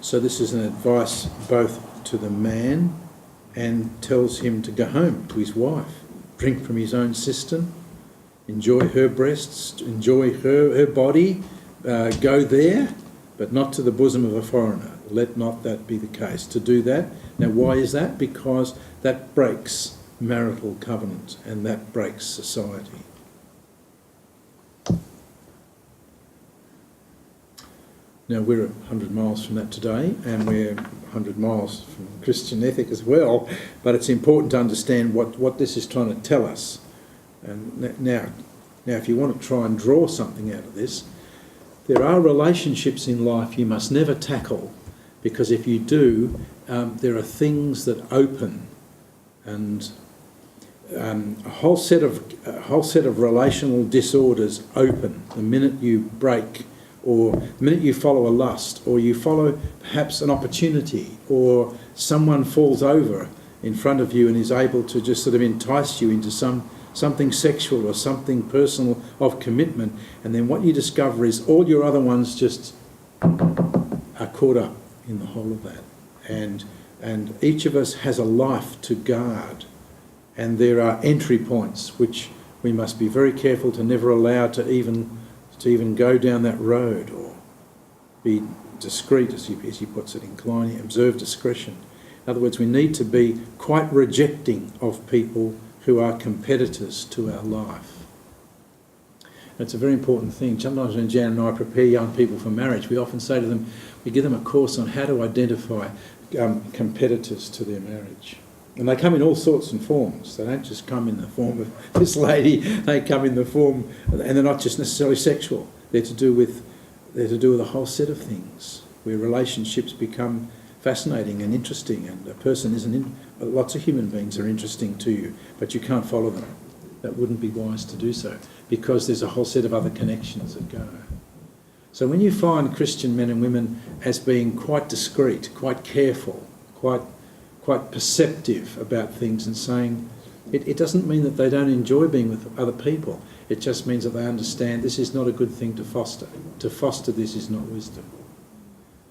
So this is an advice both to the man and tells him to go home to his wife, drink from his own cistern, enjoy her breasts, enjoy her body, go there, but not to the bosom of a foreigner. Let not that be the case. To do that, now why is that? Because that breaks marital covenant and that breaks society. Now we're 100 miles from that today, and we're 100 miles from Christian ethic as well, but it's important to understand what this is trying to tell us. And now if you want to try and draw something out of this, there are relationships in life you must never tackle, because if you do, there are things that open, and a whole set of relational disorders open the minute you break or the minute you follow a lust, or you follow perhaps an opportunity, or someone falls over in front of you and is able to just sort of entice you into something sexual or something personal of commitment, and then what you discover is all your other ones just are caught up in the whole of that. And each of us has a life to guard, and there are entry points which we must be very careful to never allow to even go down that road, or be discreet, as he puts it, inclining, observe discretion. In other words, we need to be quite rejecting of people who are competitors to our life. It's a very important thing. Sometimes when Jan and I prepare young people for marriage, we often say to them, we give them a course on how to identify competitors to their marriage. And they come in all sorts and forms. They don't just come in the form of this lady. They come in the form, and they're not just necessarily sexual. They're to do with a whole set of things where relationships become fascinating and interesting, and a person isn't. Lots of human beings are interesting to you, but you can't follow them. That wouldn't be wise to do so, because there's a whole set of other connections that go. So when you find Christian men and women as being quite discreet, quite careful, quite perceptive about things, and saying, it doesn't mean that they don't enjoy being with other people. It just means that they understand this is not a good thing to foster. To foster this is not wisdom.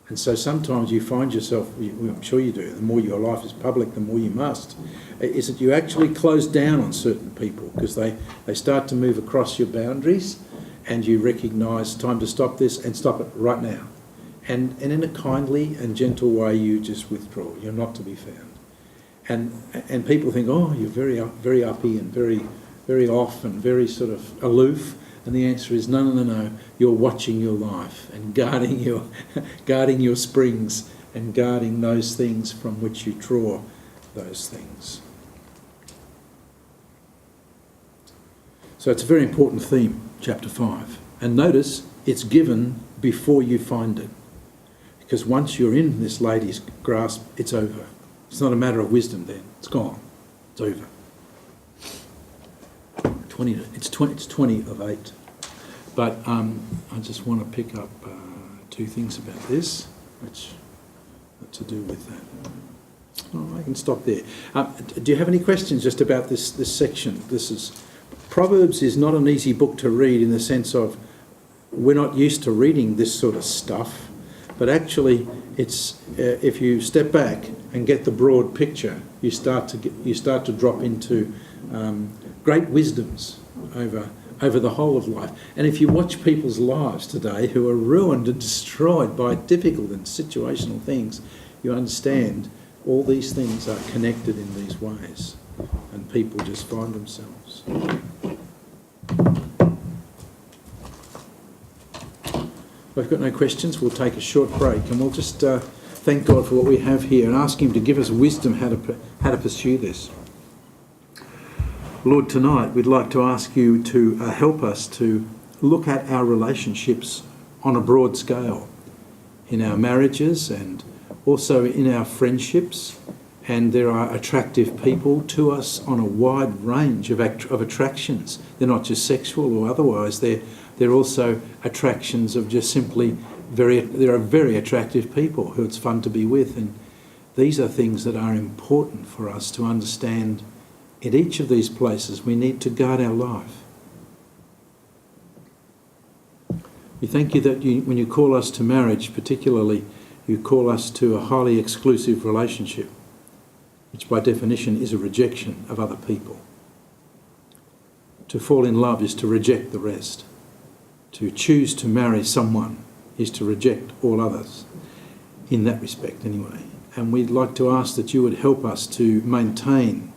And so sometimes you find yourself, I'm sure you do, the more your life is public, the more you must, is that you actually close down on certain people because they start to move across your boundaries, and you recognise time to stop this and stop it right now. And in a kindly and gentle way, you just withdraw. You're not to be found. And people think, oh, you're very uppy and very off and very sort of aloof. And the answer is no. You're watching your life and guarding your springs and guarding those things from which you draw those things. So it's a very important theme, chapter 5. And notice it's given before you find it. Because once you're in this lady's grasp, it's over. It's not a matter of wisdom then. It's gone. It's over. It's 20 of 8. But I just want to pick up 2 things about this, which are to do with that. Oh, I can stop there. Do you have any questions just about this section? Proverbs is not an easy book to read in the sense of we're not used to reading this sort of stuff, but actually it's if you step back and get the broad picture, you start to drop into great wisdoms over the whole of life. And if you watch people's lives today who are ruined and destroyed by difficult and situational things, you understand all these things are connected in these ways, and people just find themselves. If we've got no questions, we'll take a short break, and we'll just thank God for what we have here and ask Him to give us wisdom how to pursue this. Lord, tonight we'd like to ask you to help us to look at our relationships on a broad scale, in our marriages and also in our friendships. And there are attractive people to us on a wide range of attractions. They're not just sexual or otherwise. They're also attractions of just simply there are very attractive people who it's fun to be with. And these are things that are important for us to understand. In each of these places, we need to guard our life. We thank you that when you call us to marriage, particularly, you call us to a highly exclusive relationship, which by definition is a rejection of other people. To fall in love is to reject the rest. To choose to marry someone is to reject all others, in that respect anyway. And we'd like to ask that you would help us to maintain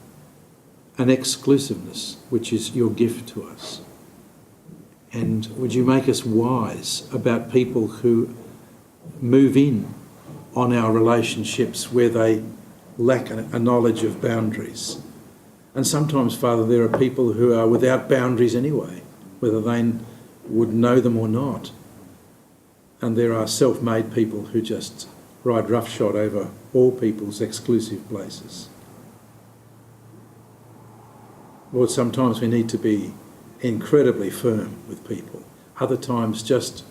an exclusiveness which is your gift to us. And would you make us wise about people who move in on our relationships where they lack a knowledge of boundaries. And sometimes, Father, there are people who are without boundaries anyway, whether they would know them or not. And there are self-made people who just ride roughshod over all people's exclusive places. Lord, sometimes we need to be incredibly firm with people. Other times just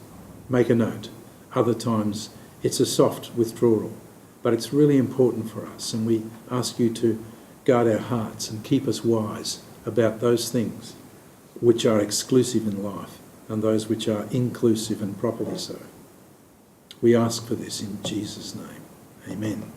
make a note. Other times it's a soft withdrawal. But it's really important for us, and we ask you to guard our hearts and keep us wise about those things which are exclusive in life and those which are inclusive and properly so. We ask for this in Jesus' name. Amen.